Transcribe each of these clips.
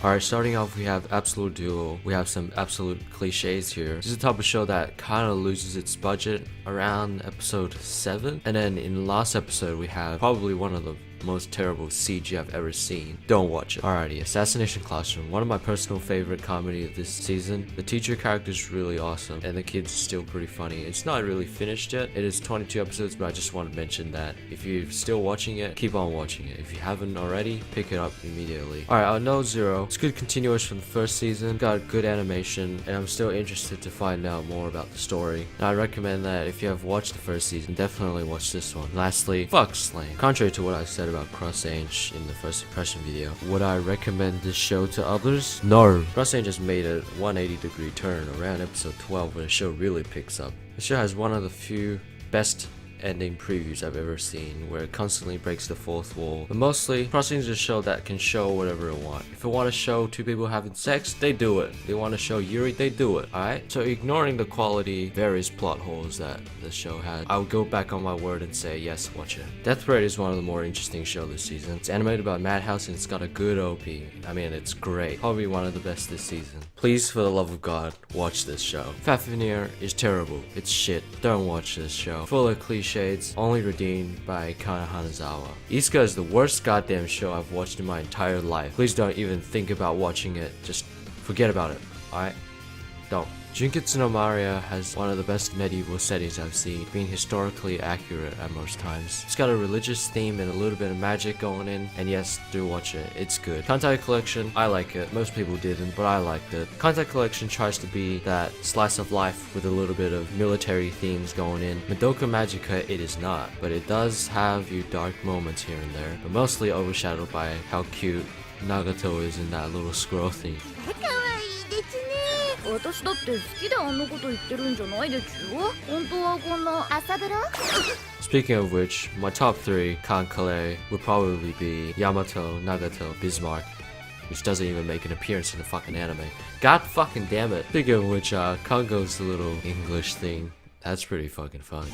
Alright, starting off we have Absolute Duo. We have some absolute cliches here. This is the type of show that kind of loses its budget around episode 7. And then in the last episode we have probably one of the most terrible CG I've ever seen. Don't watch it. Alrighty, Assassination Classroom. One of my personal favorite comedy of this season. The teacher character is really awesome and the kid's still pretty funny. It's not really finished yet. It is 22 episodes, but I just want to mention that if you're still watching it, keep on watching it. If you haven't already, pick it up immediately. Alright, Aldnoah Zero. It's good continuation from the first season. Got good animation and I'm still interested to find out more about the story. And I recommend that if you have watched the first season, definitely watch this one. Lastly, fuck Slang. Contrary to what I said about Cross Ange in the first impression video, would I recommend this show to others? No. Cross Ange has made a 180-degree turn around episode 12 where the show really picks up. The show has one of the few best ending previews I've ever seen, where it constantly breaks the fourth wall. But mostly, Crossing is a show that can show whatever it wants. If it want to show two people having sex, they do it. They want to show Yuri, they do it. Alright? So ignoring the quality, various plot holes that the show had, I would go back on my word and say, yes, watch it. Death Parade is one of the more interesting shows this season. It's animated by Madhouse and it's got a good OP. I mean, it's great. Probably one of the best this season. Please, for the love of God, watch this show. Fafnir is terrible. It's shit. Don't watch this show. Full of cliches. Only redeemed by Kana Hanazawa. Isuka is the worst goddamn show I've watched in my entire life. Please don't even think about watching it. Just forget about it. Alright? Don't. Junketsu no Maria has one of the best medieval settings I've seen, being historically accurate at most times. It's got a religious theme and a little bit of magic going in, and yes, do watch it, it's good. Kantai Collection, I like it. Most people didn't, but I liked it. Kantai Collection tries to be that slice of life with a little bit of military themes going in. Madoka Magica, it is not, but it does have few dark moments here and there, but mostly overshadowed by how cute Nagato is in that little squirrel thing. 私だって好きであんなこと言ってるんじゃないですよ。本当はこんな朝風呂 Speaking of which, my top 3 Kankale would probably be Yamato, Nagato, Bismarck, which doesn't even make an appearance in the fucking anime. God fucking damn it. Speaking of which, Kongo's the little English thing. That's pretty fucking fun.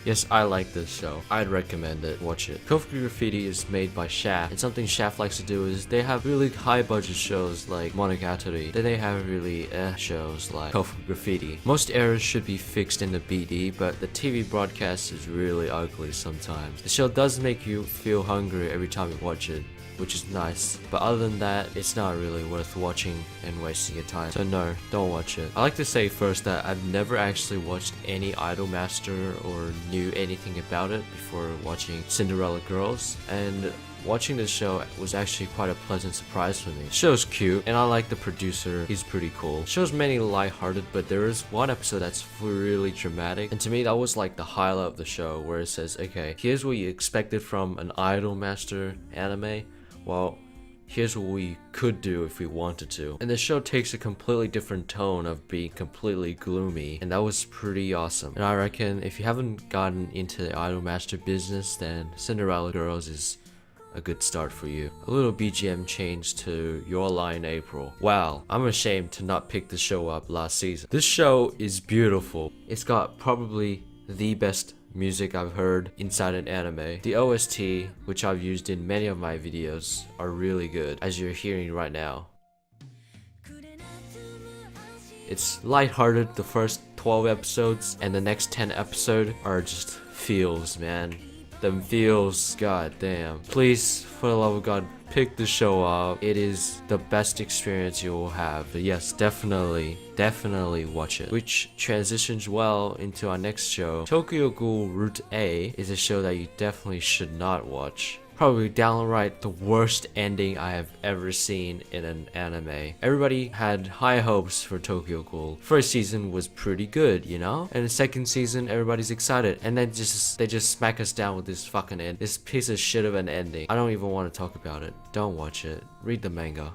Yes, I like this show. I'd recommend it. Watch it. Koufuku Graffiti is made by Shaft, and something Shaft likes to do is they have really high budget shows like Monogatari, then they have really shows like Koufuku Graffiti. Most errors should be fixed in the BD, but the TV broadcast is really ugly sometimes. The show does make you feel hungry every time you watch it, which is nice, but other than that, it's not really worth watching and wasting your time. So no, don't watch it. I like to say first that I've never actually watched any Idol Master or knew anything about it before watching Cinderella Girls, and watching this show was actually quite a pleasant surprise for me. The show's cute, and I like the producer, he's pretty cool. The show's mainly lighthearted, but there is one episode that's really dramatic, and to me that was like the highlight of the show, where it says, okay, here's what you expected from an Idol Master anime. Well, here's what we could do if we wanted to. And the show takes a completely different tone of being completely gloomy, and that was pretty awesome. And I reckon if you haven't gotten into the Idol Master business, then Cinderella Girls is a good start for you. A little BGM change to Your Lie in April. Wow, I'm ashamed to not pick the show up last season. This show is beautiful. It's got probably the best music I've heard inside an anime. The OST, which I've used in many of my videos, are really good, as you're hearing right now. It's lighthearted the first 12 episodes, and the next 10 episodes are just feels, man. Them feels, god damn. Please, for the love of God, pick the show up. It is the best experience you will have. But yes, definitely watch it. Which transitions well into our next show. Tokyo Ghoul Route A is a show that you definitely should not watch. Probably downright the worst ending I have ever seen in an anime. Everybody had high hopes for Tokyo Ghoul. First season was pretty good, you know? And the second season, everybody's excited. And then they just smack us down with this fucking end. This piece of shit of an ending. I don't even want to talk about it. Don't watch it. Read the manga.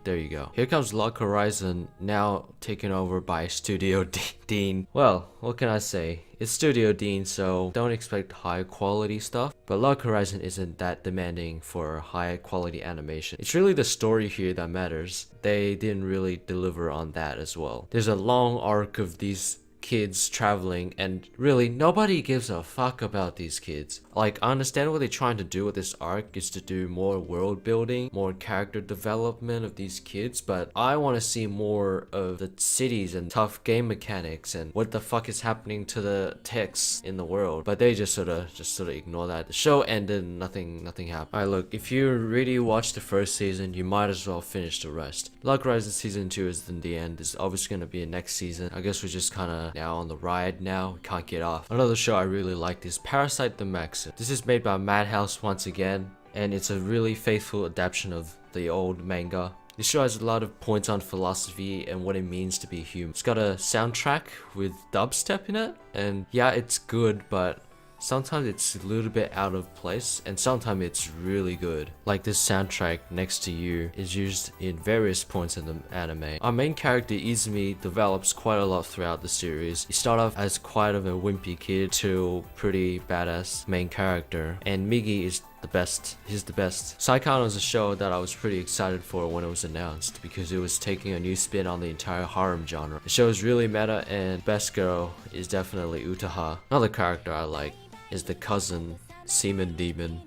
There you go. Here comes Log Horizon, now taken over by Studio Dean. Well, what can I say? It's Studio Dean, so don't expect high quality stuff. But Log Horizon isn't that demanding for high quality animation. It's really the story here that matters. They didn't really deliver on that as well. There's a long arc of these kids traveling, and really nobody gives a fuck about these kids. Like, I understand what they're trying to do with this arc is to do more world building, more character development of these kids, but I want to see more of the cities and tough game mechanics and what the fuck is happening to the texts in the world. But they just sort of ignore that. The show ended and nothing happened. Alright, look, if you really watched the first season, you might as well finish the rest. Luck Rising season 2 is in the end. There's obviously going to be a next season. I guess we're just kind of now on the ride now. We can't get off. Another show I really liked is Parasite the Maxim. This is made by Madhouse once again, and it's a really faithful adaptation of the old manga. This show has a lot of points on philosophy and what it means to be human. It's got a soundtrack with dubstep in it, and yeah, it's good, but sometimes it's a little bit out of place, and sometimes it's really good. Like this soundtrack, Next to You, is used in various points in the anime. Our main character, Izumi, develops quite a lot throughout the series. You start off as quite of a wimpy kid to pretty badass main character, and Migi is the best. He's the best. Saikano is a show that I was pretty excited for when it was announced because it was taking a new spin on the entire harem genre. The show is really meta, and best girl is definitely Utaha. Another character I like is the cousin, Seaman Demon.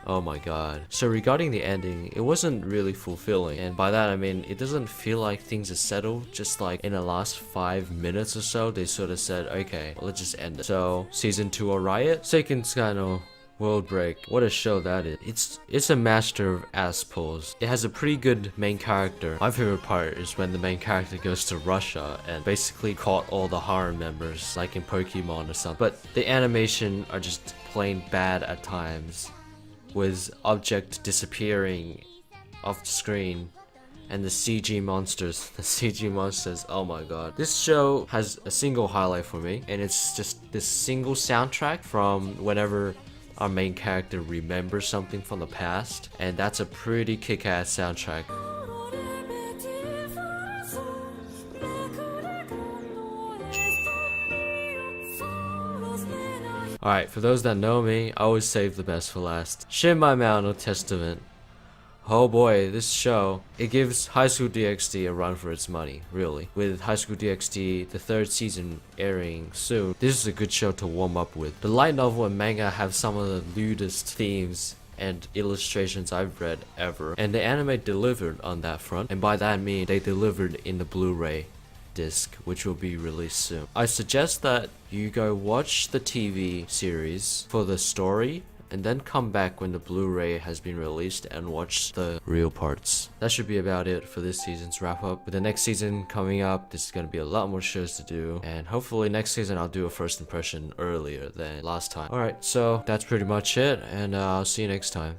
Oh my god. So regarding the ending, it wasn't really fulfilling, and by that I mean it doesn't feel like things are settled. Just like in the last 5 minutes or so, they sort of said, okay, well, let's just end it. So season 2 a riot, Seiken Tsukano World Break. What a show that is. It's a master of ass pulls. It has a pretty good main character. My favorite part is when the main character goes to Russia and basically caught all the harem members, like in Pokemon or something. But the animation are just plain bad at times, with object disappearing off the screen. And the CG monsters, oh my god. This show has a single highlight for me, and it's just this single soundtrack from whenever our main character remembers something from the past, and that's a pretty kick-ass soundtrack. Alright, for those that know me, I always save the best for last. Shinmai Ma no Testament. Oh boy, this show, it gives High School DxD a run for its money, really. With High School DxD, the 3rd season airing soon, this is a good show to warm up with. The light novel and manga have some of the lewdest themes and illustrations I've read ever, and the anime delivered on that front, and by that I mean they delivered in the Blu-ray disc, which will be released soon. I suggest that you go watch the TV series for the story, and then come back when the Blu-ray has been released and watch the real parts. That should be about it for this season's wrap up. With the next season coming up, there's gonna be a lot more shows to do, and hopefully next season I'll do a first impression earlier than last time. Alright, so that's pretty much it, and I'll see you next time.